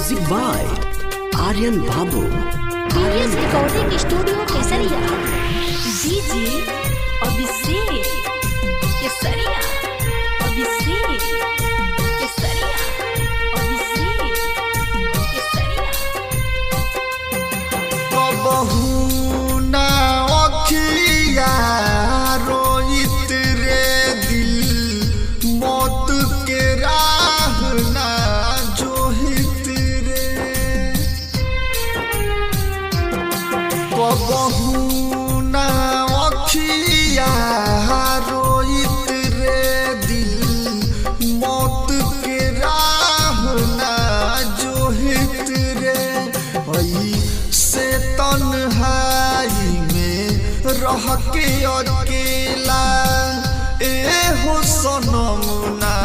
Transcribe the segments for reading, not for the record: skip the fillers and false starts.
Music by Aryan बाबू। TVS recording studio केसरिया। DJ Abhishek केसरिया। अभिषेक केसरिया। अभिषेक केसरिया। कबहू ना अखिया रोइत रे दिल मौत के राह ना जोहित रे। कबहू ना अखिया रोइत रे दिल मौत के राह ना जोहित रे। से तन्हाई में रह के अकेला ए हो सनम ना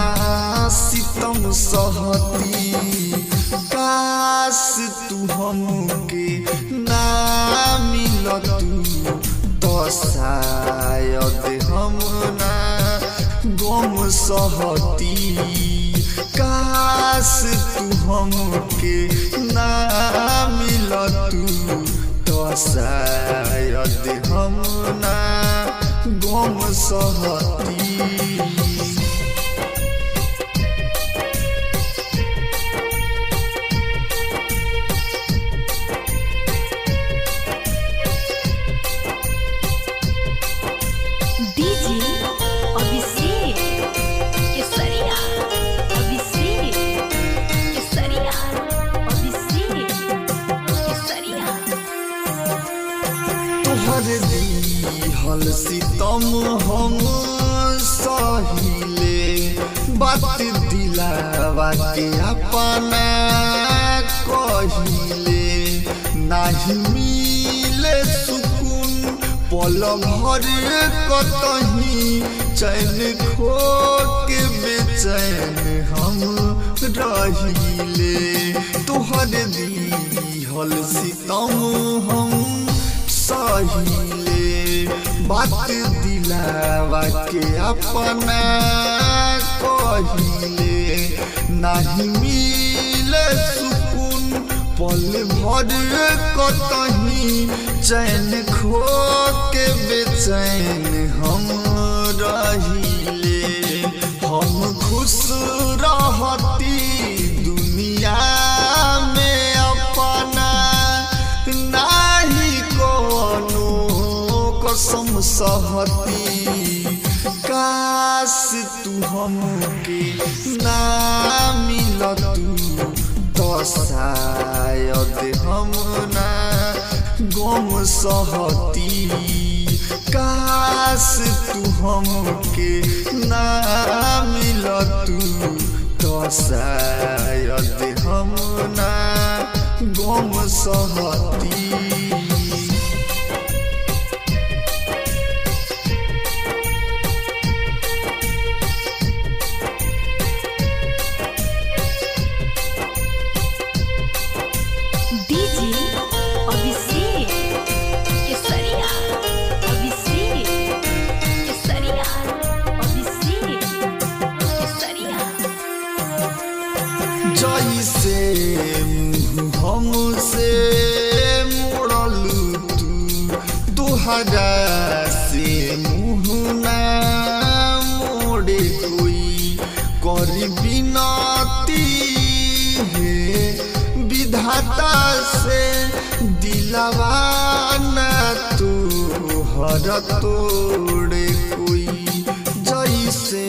सितम सहती। काश तू हमके ना मिलतू तो शायद हम ना गम सहती। काश तू हमके ना मिलतू तो शायद हम ना गम सहती। डीजे अभिषेक केसरिया। अभिषेक केसरिया। अभिषेक केसरिया। तोहर दिहल सितम हम सहिले बात दिलावा के अपना कहिले। नाही मिले सुकून पल भर कतही चैन खो के बेचैन हम रहिले। तोहर दिहल सितम हम सहिले बात दिलावा के अपना कहिले। नाही मिले सुकून पल भर कतही चैन खो के बेचैन हम रहिले। हम खुश रहती दुनिया में अपना नाही कोनो कसम सहती। काश तू हमके ना मिलतू तो शायद हम ना गम सहती। काश तू हमके ना मिलतू तो शायद हम ना गम सहती। डीजे अभिषेक केसरिया। अभिषेक केसरिया। अभिषेक केसरिया। जैसे मुँह हमसे मोड़लू तू तुहरा से मुँह ना मोड़े कोई। करी बिनती है विधाता से दिलवा ना तोहर तोड़े कोई। जैसे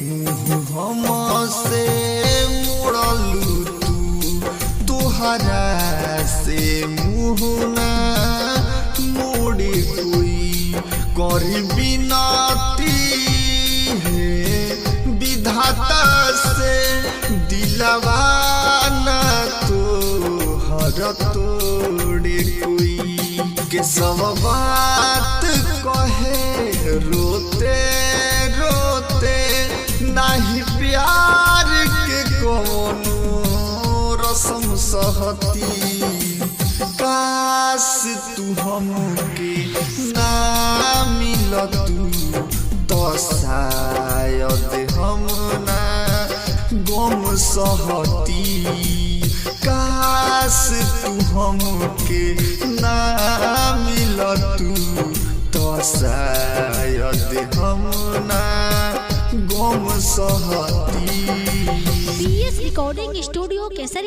मुँह हमसे मोड़लू तू तुहरा से मुँह ना मोड़े कोई। करी बिनती है विधाता से दिलवा ना तोहर तोड़े कोई। के सब बात कहे रोते रोते नाही प्यार के कोनो रसम सहती। काश तू हमके ना मिलतू तो शायद हम ना गम सहती काश तू हमके ना मिलतू तो शायद हम ना गम सहती। PS रिकॉर्डिंग स्टूडियो केसरिया।